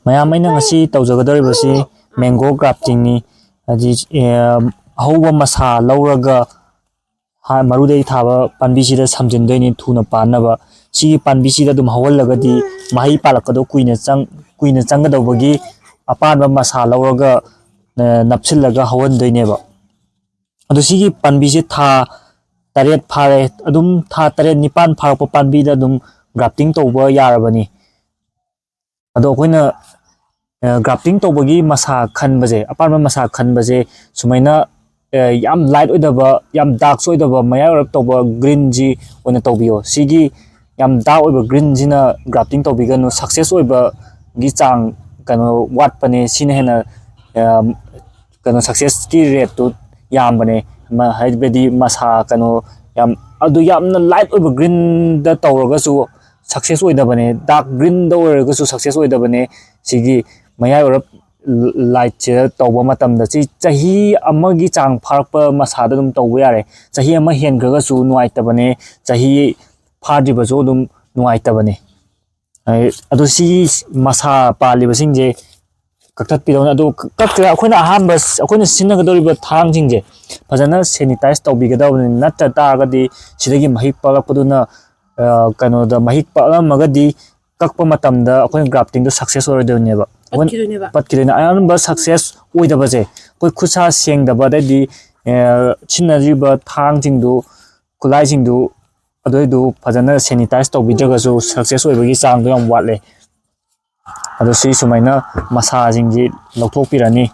ꯃꯌꯥꯝ ꯑꯩꯅ ꯉꯁꯤ ꯇꯧꯖꯒꯗꯧꯔꯤꯕꯁꯤ ꯃꯦꯡꯒꯣ ꯒ꯭ꯔꯥꯐꯇꯤꯡꯅꯤ ꯍꯥꯏꯗꯤ ꯑꯍꯧꯕ ꯃꯁꯥ ꯂꯧꯔꯒ ꯃꯔꯨꯗꯒꯤ ꯊꯥꯕ ꯄꯥꯝꯕꯤꯁꯤꯗ ꯁꯝꯖꯤꯟꯗꯣꯏꯅꯤ ꯊꯨꯅ ꯄꯥꯟꯅꯕ ꯁꯤꯒꯤ ꯄꯥꯝꯕꯤꯁꯤꯗ ꯑꯗꯨꯝ ꯍꯧꯍꯜꯂꯒꯗꯤ ꯃꯍꯩ ꯄꯥꯜꯂꯛꯄꯗꯣ ꯀꯨꯏꯅ ꯆꯪꯒꯗꯧꯕꯒꯤ ꯑꯄꯥꯟꯕ ꯃꯁꯥ ꯂꯧꯔꯒ ꯅꯞꯁꯤꯜꯂꯒ ꯍꯧꯍꯟꯗꯣꯏꯅꯦꯕ ꯑꯗꯣ ꯁꯤꯒꯤ ꯄꯥꯝꯕꯤꯁꯦ ꯊꯥ 8 ꯐꯥꯔꯦ ꯑꯗꯨꯝ ꯊꯥ 8 9 ꯐꯥꯔꯛꯄ ꯄꯥꯝꯕꯤꯗ ꯑꯗꯨꯝ ꯒ꯭ꯔꯥꯐꯇꯤꯡ ꯇꯧꯕ ꯌꯥꯔꯕꯅꯤ ꯑꯗꯣ ꯑꯩꯈꯣꯏꯅ ꯒ꯭ꯔꯥꯐꯇꯤꯡ ꯇꯧꯕꯒꯤ ꯃꯁꯥ ꯈꯟꯕꯁꯦ ꯑꯄꯥꯟꯕ ꯃꯁꯥ ꯈꯟꯕꯁꯦ ꯁꯨꯃꯥꯏꯅ ꯌꯥꯝ ꯂꯥꯏꯠ ꯑꯣꯏꯗꯕ ꯌꯥꯝ ꯗꯥꯔꯛꯁꯨ ꯑꯣꯏꯗꯕ ꯃꯌꯥꯏ ꯑꯣꯏꯔꯞ ꯇꯧꯕ ꯒ꯭ꯔꯤꯟꯁꯤ ꯑꯣꯏꯅ ꯇꯧꯕꯤꯌꯣ ꯁꯤꯒꯤ ꯌꯥꯝ ꯗꯥꯔꯛ ꯑꯣꯏꯕ ꯒ꯭ꯔꯤꯟꯁꯤꯅ ꯒ꯭ꯔꯥꯐꯇꯤꯡ ꯇꯧꯕꯤꯒꯅꯨ ꯁꯛꯁꯦꯁ ꯑꯣꯏꯕꯒꯤ ꯆꯥꯡ ꯋꯥꯠꯄꯅꯦ ꯁꯤꯅ ꯍꯦꯟꯅ ꯁꯛꯁꯦꯁꯀꯤ ꯔꯦꯠꯇꯨ ꯌꯥꯝꯕꯅꯦ ꯍꯥꯏꯕꯗꯤ ꯃꯁꯥ ꯑꯗꯨ ꯌꯥꯝꯅ ꯂꯥꯏꯠ ꯑꯣꯏꯕ ꯒ꯭ꯔꯤꯟꯗ ꯇꯧꯔꯒꯁꯨ ꯁꯛꯁꯦꯁ ꯑꯣꯏꯗꯕꯅꯦ ꯗꯥꯔꯛ ꯒ꯭ꯔꯤꯟꯗ ꯑꯣꯏꯔꯒꯁꯨ ꯁꯛꯁꯦꯁ ꯑꯣꯏꯗꯕꯅꯦ ꯁꯤꯒꯤ ꯃꯌꯥꯏ ꯑꯣꯏꯔꯞ ꯂꯥꯏꯠꯁꯦ ꯇꯧꯕ ꯃꯇꯝꯗ ꯆꯍꯤ ꯑꯃꯒꯤ ꯆꯥꯡ ꯐꯥꯔꯛꯄ ꯃꯁꯥꯗ ꯑꯗꯨꯝ ꯇꯧꯕ ꯌꯥꯔꯦ ꯆꯍꯤ ꯑꯃ ꯍꯦꯟꯈ꯭ꯔꯒꯁꯨ ꯅꯨꯡꯉꯥꯏꯇꯕꯅꯦ ꯆꯍꯤ ꯐꯥꯗ꯭ꯔꯤꯕꯁꯨ ꯑꯗꯨꯝ ꯅꯨꯡꯉꯥꯏꯇꯕꯅꯦ ꯑꯗꯣ ꯁꯤꯒꯤ ꯃꯁꯥ ꯄꯥꯜꯂꯤꯕꯁꯤꯡꯁꯦ ꯀꯛꯊꯠꯄꯤꯗꯧꯅꯤ ꯑꯗꯣ ꯀꯛꯇ꯭ꯔꯦ ꯑꯩꯈꯣꯏꯅ ꯁꯤꯖꯤꯟꯅꯒꯗꯧꯔꯤꯕ ꯊꯥꯡꯁꯤꯡꯁꯦ ꯐꯖꯅ ꯁꯦꯅꯤꯇꯥꯏꯁ ꯇꯧꯕꯤꯒꯗꯕꯅꯤ ꯅꯠꯇ ꯇꯥꯔꯒꯗꯤ ꯁꯤꯗꯒꯤ ꯃꯍꯤꯛ ꯄꯥꯛꯂꯛꯄꯗꯨꯅ ꯃꯍꯤꯛ ꯄꯥꯛꯂꯝꯃꯒꯗꯤ ꯀꯛꯄ ꯃꯇꯝꯗ ꯑꯩꯈꯣꯏꯅ ꯒ꯭ꯔꯥꯐꯇꯤꯡꯗꯣ ꯁꯛꯁꯦꯁ ꯑꯣꯏꯔꯣꯏꯗꯣꯏꯅꯦꯕ ꯄꯠꯈꯤꯗꯣꯏꯅꯦ ꯑꯌꯥꯝꯕ ꯁꯛꯁꯦꯁ ꯑꯣꯏꯗꯕꯁꯦ ꯑꯩꯈꯣꯏ ꯈꯨꯠꯁꯥ ꯁꯦꯡꯗꯕ ꯑꯗꯩꯗꯤ ꯁꯤꯖꯤꯟꯅꯔꯤꯕ ꯊꯥꯡꯁꯤꯡꯗꯨ ꯈꯨꯠꯂꯥꯏꯁꯤꯡꯗꯨ ꯑꯗꯨꯏꯗꯨ ꯐꯖꯅ ꯁꯦꯅꯤꯇꯥꯏꯁ ꯇꯧꯕꯤꯗ꯭ꯔꯒꯁꯨ ꯁꯛꯁꯦꯁ ꯑꯣꯏꯕꯒꯤ ꯆꯥꯡꯗꯣ ꯌꯥꯝ ꯋꯥꯠꯂꯦ ꯑꯗꯣ ꯁꯤ ꯁꯨꯃꯥꯏꯅ ꯃꯁꯥꯁꯤꯡꯁꯤ ꯂꯧꯊꯣꯛꯄꯤꯔꯅꯤ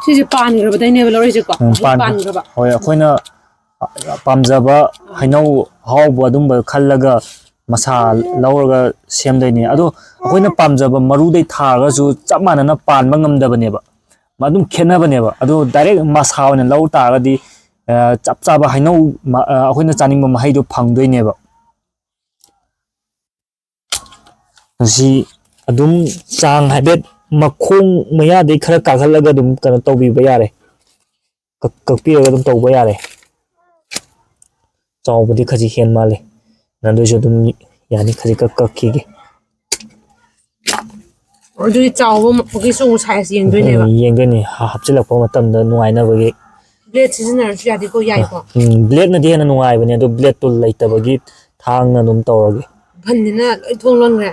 ꯁꯤꯁꯦ ꯄꯥꯟꯈ꯭ꯔꯕꯗꯩꯅꯦꯕ ꯂꯧꯔꯤꯁꯦꯀꯣ ꯄꯥꯟꯈ꯭ꯔꯕ ꯍꯣꯏ ꯑꯩꯈꯣꯏꯅ ꯄꯥꯝꯖꯕ ꯍꯩꯅꯧ ꯑꯍꯥꯎꯕ ꯑꯗꯨꯝꯕ ꯈꯜꯂꯒ ꯃꯁꯥ ꯂꯧꯔꯒ ꯁꯦꯝꯗꯣꯏꯅꯤ ꯑꯗꯣ ꯑꯩꯈꯣꯏꯅ ꯄꯥꯝꯖꯕ ꯃꯔꯨꯗꯩ ꯊꯥꯔꯒꯁꯨ ꯆꯞ ꯃꯥꯟꯅꯅ ꯄꯥꯟꯕ ꯉꯝꯗꯕꯅꯦꯕ ꯑꯗꯨꯝ ꯈꯦꯠꯅꯕꯅꯦꯕ ꯑꯗꯣ ꯗꯥꯏꯔꯦꯛ ꯃꯁꯥ ꯑꯣꯏꯅ ꯂꯧ ꯇꯥꯔꯒꯗꯤ ꯆꯞ ꯆꯥꯕ ꯍꯩꯅꯧ ꯑꯩꯈꯣꯏꯅ ꯆꯥꯅꯤꯡꯕ ꯃꯍꯩꯗꯣ ꯐꯪꯗꯣꯏꯅꯦꯕ ꯃꯁꯤ ꯑꯗꯨꯝ ꯆꯥꯡ ꯍꯥꯏꯐꯦꯠ ꯃꯈꯣꯡ ꯃꯌꯥꯗꯩ ꯈꯔ ꯀꯥꯈꯠꯂꯒ ꯑꯗꯨꯝ ꯇꯧꯕꯤꯕ ꯌꯥꯔꯦ ꯀꯛꯄꯤꯔꯒ ꯑꯗꯨꯝ ꯇꯧꯕ ꯌꯥꯔꯦ ꯆꯥꯎꯕꯗꯤ ꯈꯖꯤꯛ ꯍꯦꯟ ꯃꯥꯜꯂꯦ ꯑꯗꯨꯏꯁꯨ ꯑꯗꯨꯝ ꯌꯥꯅꯤ ꯈꯖꯤꯛ ꯀꯛꯈꯤꯒꯦ ꯑꯗꯨꯗꯤ ꯆꯥꯎꯕ ꯃꯈꯩꯁꯨ ꯁꯥꯏꯖ ꯌꯦꯡꯗꯣꯏꯅꯦꯕ ꯌꯦꯡꯗꯣꯏꯅꯤ ꯍꯥꯞꯆꯤꯜꯂꯛꯄ ꯃꯇꯝꯗ ꯅꯨꯡꯉꯥꯏꯅꯕꯒꯤ ꯕ꯭ꯂꯦꯗ ꯁꯤꯖꯤꯟꯅꯔꯁꯨ ꯌꯥꯗꯦꯀꯣ ꯌꯥꯏꯀꯣ ꯕ꯭ꯂꯦꯗꯅꯗꯤ ꯍꯦꯟꯅ ꯅꯨꯡꯉꯥꯏꯕꯅꯦ ꯑꯗꯣ ꯕ꯭ꯂꯦꯗꯇꯨ ꯂꯩꯇꯕꯒꯤ ꯊꯥꯡꯅ ꯑꯗꯨꯝ ꯇꯧꯔꯒꯦ ꯐꯟꯅꯤꯅ ꯂꯣꯏ ꯊꯣꯡ ꯂꯣꯟꯈ꯭ꯔꯦ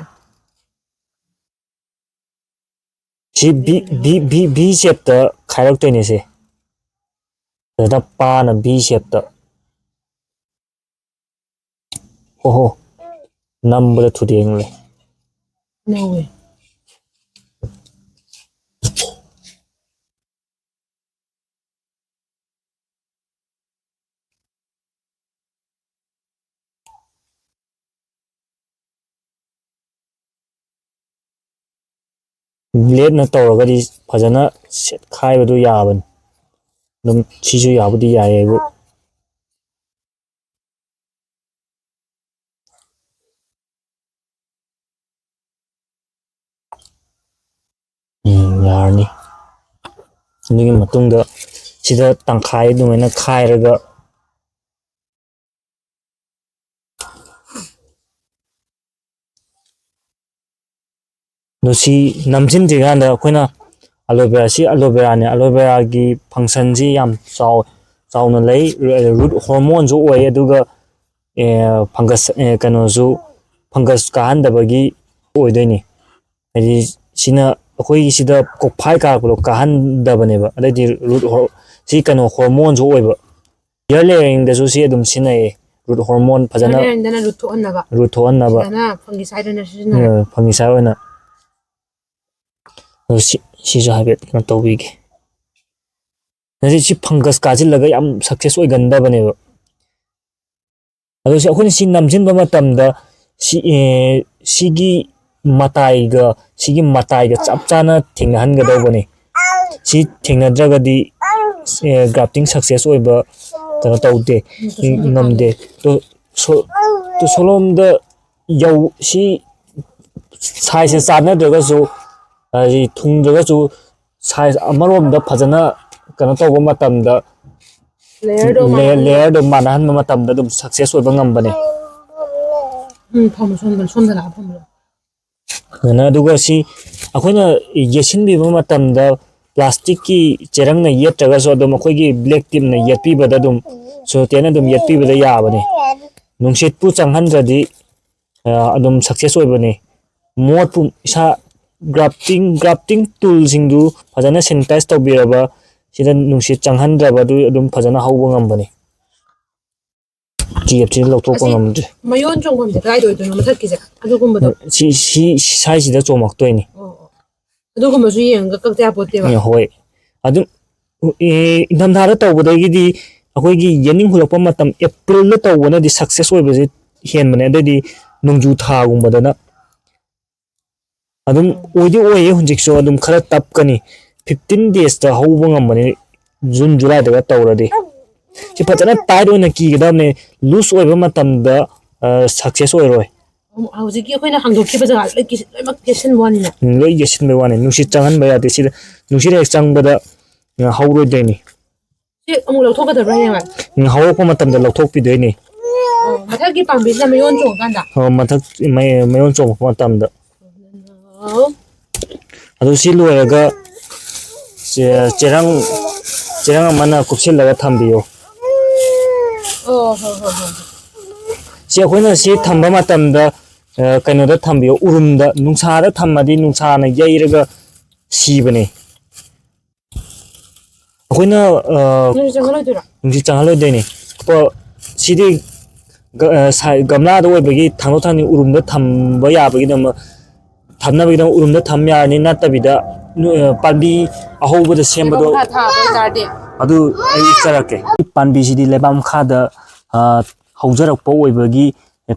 ꯁꯤ ꯚꯤ ꯁꯦꯞꯇ ꯈꯥꯏꯔꯛꯇꯣꯏꯅꯦ ꯁꯤ ꯐꯖꯅ ꯄꯥꯅ ꯚꯤ ꯁꯦꯞꯇ ꯑꯣꯍꯣ ꯅꯝꯕꯗ ꯊꯨꯗꯦꯛꯂꯦ ꯅꯧꯋꯦ ꯕ꯭ꯂꯦꯗꯅ ꯇꯧꯔꯒꯗꯤ ꯐꯖꯅ ꯁꯦꯠꯈꯥꯏꯕꯗꯨ ꯌꯥꯕꯅꯤ ꯑꯗꯨꯝ ꯁꯤꯁꯨ ꯌꯥꯕꯨꯗꯤ ꯌꯥꯏꯌꯦꯕꯨ ꯌꯥꯔꯅꯤ ꯑꯗꯨꯒꯤ ꯃꯇꯨꯡꯗ ꯁꯤꯗ ꯇꯪꯈꯥꯏ ꯑꯗꯨꯃꯥꯏꯅ ꯈꯥꯏꯔꯒ ꯑꯗꯣ ꯁꯤ ꯅꯝꯁꯤꯟꯗ꯭ꯔꯤꯀꯥꯟꯗ ꯑꯩꯈꯣꯏꯅ ꯑꯦꯂꯣꯚꯦꯔꯥ ꯑꯦꯂꯣꯚꯦꯔꯥꯅꯦ ꯑꯦꯂꯣꯚꯦꯔꯥꯒꯤ ꯐꯪꯁꯟꯁꯤ ꯌꯥꯝ ꯆꯥꯎꯅ ꯂꯩ ꯔꯨꯠ ꯍꯣꯔꯃꯣꯟꯁꯨ ꯑꯣꯏ ꯑꯗꯨꯒ ꯐꯪꯒꯁ ꯐꯪꯒꯁ ꯀꯥꯍꯟꯗꯕꯒꯤ ꯑꯣꯏꯗꯣꯏꯅꯤ ꯍꯥꯏꯗꯤ ꯁꯤꯅ ꯑꯩꯈꯣꯏꯒꯤ ꯁꯤꯗ ꯀꯣꯛꯐꯥꯏ ꯀꯥꯔꯛꯄꯗꯣ ꯀꯥꯍꯟꯗꯕꯅꯦꯕ ꯑꯗꯩꯗꯤ ꯁꯤ ꯍꯣꯔꯃꯣꯟꯁꯨ ꯑꯣꯏꯕ ꯏꯌꯔ ꯂꯦꯌꯔꯤꯡꯗꯁꯨ ꯁꯤ ꯑꯗꯨꯝ ꯁꯤꯖꯤꯟꯅꯩꯌꯦ ꯔꯨꯠ ꯍꯣꯔꯃꯣꯟ ꯐꯖꯅ ꯔꯨꯠ ꯊꯣꯛꯍꯟꯅꯕ ꯐꯪꯒꯤꯁꯥꯏꯠ ꯑꯣꯏꯅ ꯑꯗꯨ ꯁꯤꯁꯨ ꯍꯥꯏꯐꯦꯠ ꯇꯧꯕꯤꯒꯦ ꯁꯤ ꯐꯪꯒꯁ ꯀꯥꯁꯤꯜꯂꯒ ꯌꯥꯝ ꯁꯛꯁꯦꯁ ꯑꯣꯏꯒꯟꯗꯕꯅꯦꯕ ꯑꯗꯣ ꯑꯩꯈꯣꯏꯅ ꯁꯤ ꯅꯝꯁꯤꯟꯕ ꯃꯇꯝꯗ ꯁꯤꯒꯤ ꯃꯇꯥꯏꯒ ꯆꯞ ꯆꯥꯅ ꯊꯦꯡꯅꯍꯟꯒꯗꯧꯕꯅꯤ ꯁꯤ ꯊꯦꯡꯅꯗ꯭ꯔꯒꯗꯤ ꯒ꯭ꯔꯥꯐꯇꯤꯡ ꯁꯛꯁꯦꯁ ꯑꯣꯏꯕ ꯇꯧꯗꯦ ꯉꯝꯗꯦ ꯁꯣꯂꯣꯝꯗ ꯁꯤ ꯁꯥꯏꯖꯁꯦ ꯆꯥꯟꯅꯗ꯭ꯔꯒꯁꯨ ꯍꯥꯏꯗꯤ ꯊꯨꯡꯗ꯭ꯔꯒꯁꯨ ꯁꯥꯏꯖ ꯑꯃꯔꯣꯝꯗ ꯐꯖꯅ ꯇꯧꯕ ꯃꯇꯝꯗ ꯂꯦꯌꯔꯗꯣ ꯃꯥꯟꯅꯍꯟꯕ ꯃꯇꯝꯗ ꯑꯗꯨꯝ ꯁꯛꯁꯦꯁ ꯑꯣꯏꯕ ꯉꯝꯕꯅꯦ ꯐꯝꯃꯣ ꯁꯣꯝꯗ ꯂꯥꯛꯑ ꯐꯝꯃꯣ ꯑꯗꯨꯒ ꯁꯤ ꯑꯩꯈꯣꯏꯅ ꯌꯦꯠꯁꯤꯟꯕꯤꯕ ꯃꯇꯝꯗ ꯄ꯭ꯂꯥꯁꯇꯤꯛꯀꯤ ꯆꯦꯔꯪꯅ ꯌꯦꯠꯇ꯭ꯔꯒꯁꯨ ꯑꯗꯨꯝ ꯑꯩꯈꯣꯏꯒꯤ ꯕ꯭ꯂꯦꯛ ꯇꯤꯞꯅ ꯌꯦꯠꯄꯤꯕꯗ ꯑꯗꯨꯝ ꯁꯣꯇꯦꯅ ꯑꯗꯨꯝ ꯌꯦꯠꯄꯤꯕꯗ ꯌꯥꯕꯅꯤ ꯅꯨꯡꯁꯤꯠꯄꯨ ꯆꯪꯍꯟꯗ꯭ꯔꯗꯤ ꯑꯗꯨꯝ ꯁꯛꯁꯦꯁ ꯑꯣꯏꯕꯅꯤ ꯃꯣꯠꯄꯨ ꯏꯁꯥ ꯒ꯭ꯔꯥꯐꯇꯤꯡ ꯇꯨꯜꯁꯤꯡꯗꯨ ꯐꯖꯅ ꯁꯦꯅꯤꯇꯥꯏꯁ ꯇꯧꯕꯤꯔꯕ ꯁꯤꯗ ꯅꯨꯡꯁꯤꯠ ꯆꯪꯍꯟꯗ꯭ꯔꯕꯗꯨ ꯑꯗꯨꯝ ꯐꯖꯅ ꯍꯧꯕ ꯉꯝꯕꯅꯤ ꯀꯦꯞꯁꯤ ꯂꯧꯊꯣꯛꯄ ꯑꯁꯤ ꯉꯝꯗ꯭ꯔꯦ ꯃꯌꯣꯟ ꯆꯣꯡꯐꯝꯁꯦ ꯀꯗꯥꯏꯗ ꯑꯣꯏꯗꯣꯏꯅꯣ ꯃꯊꯛꯀꯤꯁꯦ ꯑꯗꯨꯒꯨꯝꯕꯗꯣ ꯁꯤ ꯁꯥꯏꯁꯤꯗ ꯆꯣꯡꯉꯛꯇꯣꯏꯅꯤ ꯑꯣ ꯑꯗꯨꯒꯨꯝꯕꯁꯨ ꯌꯦꯡꯉꯒ ꯀꯛꯇ ꯌꯥꯄꯣꯠꯇꯦꯕ ꯍꯣꯏ ꯑꯗꯨꯝ ꯏꯪꯊꯝꯊꯥꯗ ꯇꯧꯕꯗꯒꯤꯗꯤ ꯑꯩꯈꯣꯏꯒꯤ ꯌꯦꯅꯤꯡ ꯍꯨꯜꯂꯛꯄ ꯃꯇꯝ ꯑꯦꯄ꯭ꯔꯤꯜꯗ ꯇꯧꯕꯅꯗꯤ ꯁꯛꯁꯦꯁ ꯑꯣꯏꯕꯁꯤ ꯍꯦꯟꯕꯅꯦ ꯑꯗꯩꯗꯤ ꯅꯣꯡꯖꯨ ꯊꯥꯒꯨꯝꯕꯗꯅ ꯑꯗꯨꯝ ꯑꯣꯏꯗꯤ ꯑꯣꯏꯌꯦ ꯍꯧꯖꯤꯛꯁꯨ ꯑꯗꯨꯝ ꯈꯔ ꯇꯞꯀꯅꯤ 15 ꯗꯦꯖꯇ ꯍꯧꯕ ꯉꯝꯕꯅꯤ ꯖꯨꯟ ꯖꯨꯂꯥꯏꯗꯒ ꯇꯧꯔꯗꯤ ꯁꯤ ꯐꯖꯅ ꯇꯥꯏꯠ ꯑꯣꯏꯅ ꯀꯤꯒꯗꯕꯅꯤ ꯂꯨꯖ ꯑꯣꯏꯕ ꯃꯇꯝꯗ ꯁꯛꯁꯦꯁ ꯑꯣꯏꯔꯣꯏ ꯍꯧꯖꯤꯛꯀꯤ ꯑꯩꯈꯣꯏꯅ ꯍꯥꯡꯗꯣꯛꯈꯤꯕ ꯖꯒꯥ ꯂꯣꯏꯅꯃꯛ ꯀꯦꯁꯤꯟꯕ ꯋꯥꯅꯤꯅ ꯂꯣꯏ ꯌꯦꯠꯁꯤꯟꯕꯩ ꯋꯥꯅꯤ ꯅꯨꯡꯁꯤꯠ ꯆꯪꯍꯟꯕ ꯌꯥꯗꯦ ꯁꯤꯗ ꯅꯨꯡꯁꯤꯠ ꯍꯦꯛ ꯆꯪꯕꯗ ꯍꯧꯔꯣꯏꯗꯣꯏꯅꯤ ꯁꯤ ꯑꯃꯨꯛ ꯂꯧꯊꯣꯛꯀꯗꯕ꯭ꯔꯥ ꯍꯌꯦꯡꯋꯥꯏ ꯍꯧꯔꯛꯄ ꯃꯇꯝꯗ ꯂꯧꯊꯣꯛꯄꯤꯗꯣꯏꯅꯤ ꯃꯊꯛꯀꯤ ꯄꯥꯝꯕꯤꯁꯤꯅ ꯃꯌꯣꯟ ꯆꯣꯡꯉꯀꯥꯟꯗ ꯃꯊꯛ ꯃꯌꯣꯟ ꯆꯣꯡꯉꯛꯄ ꯃꯇꯝꯗ ꯑꯣ ꯑꯗꯨ ꯁꯤ ꯂꯣꯏꯔꯒ ꯆꯦꯔꯪ ꯑꯃꯅ ꯀꯨꯞꯁꯤꯜꯂꯒ ꯊꯝꯕꯤꯌꯨ ꯑꯣ ꯍꯣ ꯍꯣ ꯍꯣ ꯁꯤ ꯑꯩꯈꯣꯏꯅ ꯁꯤ ꯊꯝꯕ ꯃꯇꯝꯗ ꯀꯩꯅꯣꯗ ꯊꯝꯕꯤꯌꯨ ꯎꯔꯨꯝꯗ ꯅꯨꯡꯁꯥꯗ ꯊꯝꯃꯗꯤ ꯅꯨꯡꯁꯥꯅ ꯌꯩꯔꯒ ꯁꯤꯕꯅꯦ ꯑꯩꯈꯣꯏꯅ ꯅꯣꯏꯁꯨ ꯆꯪꯍꯜꯂꯣꯏꯗꯣꯏꯔꯣ ꯅꯨꯡꯁꯤꯠ ꯆꯪꯍꯜꯂꯣꯏꯗꯣꯏꯅꯤ ꯁꯤꯗꯤ ꯒꯝꯂꯥꯗ ꯑꯣꯏꯕꯒꯤ ꯊꯥꯡꯗꯣꯛ ꯊꯥꯡꯖꯤꯟ ꯎꯔꯨꯝꯗ ꯊꯝꯕ ꯌꯥꯕꯒꯤꯗꯃꯛ ꯊꯝꯅꯕꯒꯤꯗꯃꯛ ꯎꯔꯨꯝꯗ ꯊꯝ ꯌꯥꯔꯅꯤ ꯅꯠꯇꯕꯤꯗ ꯄꯥꯝꯕꯤ ꯑꯍꯧꯕꯗ ꯂꯩꯕꯥꯛ ꯁꯦꯝꯕꯗꯣ ꯃꯈꯥ ꯊꯥꯕ ꯑꯣꯏꯇꯥꯔꯗꯤ ꯑꯗꯨ ꯑꯩ ꯎꯠꯆꯔꯛꯀꯦ ꯄꯥꯝꯕꯤꯁꯤꯗꯤ ꯂꯩꯕꯥꯛ ꯃꯈꯥꯗ ꯍꯧꯖꯔꯛꯄ ꯑꯣꯏꯕꯒꯤ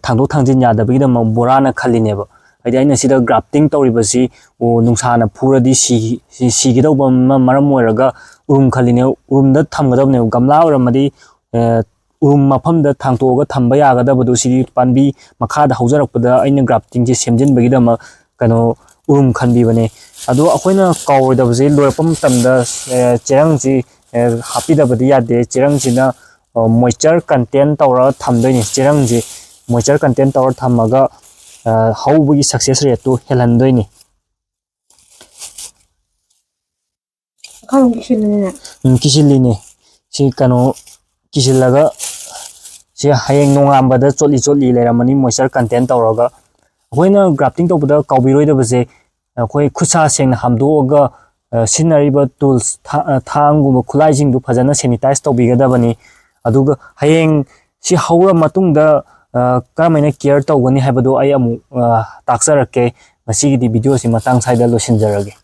ꯊꯥꯡꯗꯣꯛ ꯊꯥꯡꯖꯤꯟ ꯌꯥꯗꯕꯒꯤꯗꯃꯛ ꯕꯣꯔꯥꯅ ꯈꯜꯂꯤꯅꯦꯕ ꯍꯥꯏꯗꯤ ꯑꯩꯅ ꯁꯤꯗ ꯒ꯭ꯔꯥꯐꯇꯤꯡ ꯇꯧꯔꯤꯕꯁꯤ ꯅꯨꯡꯁꯥꯅ ꯐꯨꯔꯗꯤ ꯁꯤꯒꯗꯧꯕ ꯃꯔꯝ ꯑꯣꯏꯔꯒ ꯎꯔꯨꯝ ꯈꯜꯂꯤꯅꯦ ꯎꯔꯨꯝꯗ ꯊꯝꯒꯗꯕꯅꯦꯕ ꯒꯝꯂꯥ ꯑꯣꯏꯔꯝꯃꯗꯤ ꯎꯔꯨꯝ ꯃꯐꯝꯗ ꯊꯥꯡꯇꯣꯛꯑꯒ ꯊꯝꯕ ꯌꯥꯒꯗꯕꯗꯨ ꯁꯤꯗꯤ ꯄꯥꯝꯕꯤ ꯃꯈꯥꯗ ꯍꯧꯖꯔꯛꯄꯗ ꯑꯩꯅ ꯒ꯭ꯔꯥꯐꯇꯤꯡꯁꯦ ꯁꯦꯝꯖꯤꯟꯕꯒꯤꯗꯃꯛ ꯎꯔꯨꯝ ꯈꯟꯕꯤꯕꯅꯦ ꯑꯗꯣ ꯑꯩꯈꯣꯏꯅ ꯀꯥꯎꯔꯣꯏꯗꯕꯁꯦ ꯂꯣꯏꯔꯛꯄ ꯃꯇꯝꯗ ꯆꯦꯔꯪꯁꯤ ꯍꯥꯞꯄꯤꯗꯕꯗꯤ ꯌꯥꯗꯦ ꯆꯦꯔꯪꯁꯤꯅ ꯃꯣꯏꯆꯔ ꯀꯟꯇꯦꯟ ꯇꯧꯔꯒ ꯊꯝꯗꯣꯏꯅꯤ ꯆꯦꯔꯪꯁꯤ ꯃꯣꯏꯆꯔ ꯀꯟꯇꯦꯟ ꯇꯧꯔ ꯊꯝꯃꯒ ꯍꯧꯕꯒꯤ ꯁꯛꯁꯦꯁ ꯔꯦꯠꯇꯨ ꯍꯦꯜꯍꯟꯗꯣꯏꯅꯤ ꯀꯤꯁꯤꯜꯂꯤꯅꯦ ꯀꯤꯁꯤꯜꯂꯤꯅꯤ ꯁꯤ ꯀꯤꯁꯤꯜꯂꯒ ꯁꯤ ꯍꯌꯦꯡ ꯅꯣꯡꯉꯥꯟꯕꯗ ꯆꯣꯠꯂꯤ ꯂꯩꯔꯝꯃꯅꯤ ꯃꯣꯏꯆꯔ ꯀꯟꯇꯦꯟ ꯇꯧꯔꯒ ꯑꯩꯈꯣꯏꯅ ꯒ꯭ꯔꯥꯐꯇꯤꯡ ꯇꯧꯕꯗ ꯀꯥꯎꯕꯤꯔꯣꯏꯗꯕꯁꯦ ꯑꯩꯈꯣꯏ ꯈꯨꯠꯁꯥ ꯁꯦꯡꯅ ꯍꯥꯝꯗꯣꯛꯑꯒ ꯁꯤꯖꯤꯟꯅꯔꯤꯕ ꯇꯨꯜꯁ ꯊꯥꯡꯒꯨꯝꯕ ꯈꯨꯠꯂꯥꯏꯁꯤꯡꯗꯨ ꯐꯖꯅ ꯁꯦꯅꯤꯇꯥꯏꯁ ꯇꯧꯕꯤꯒꯗꯕꯅꯤ ꯑꯗꯨꯒ ꯍꯌꯦꯡ ꯁꯤ ꯍꯧꯔ ꯃꯇꯨꯡꯗ ꯀꯔꯝꯍꯥꯏꯅ ꯀꯤꯌꯔ ꯇꯧꯒꯅꯤ ꯍꯥꯏꯕꯗꯨ ꯑꯩ ꯑꯃꯨꯛ ꯇꯥꯛꯆꯔꯛꯀꯦ ꯉꯁꯤꯒꯤꯗꯤ ꯚꯤꯗꯤꯑꯣꯁꯤ ꯃꯇꯥꯡ ꯁ꯭ꯋꯥꯏꯗ ꯂꯣꯏꯁꯤꯟꯖꯔꯒꯦ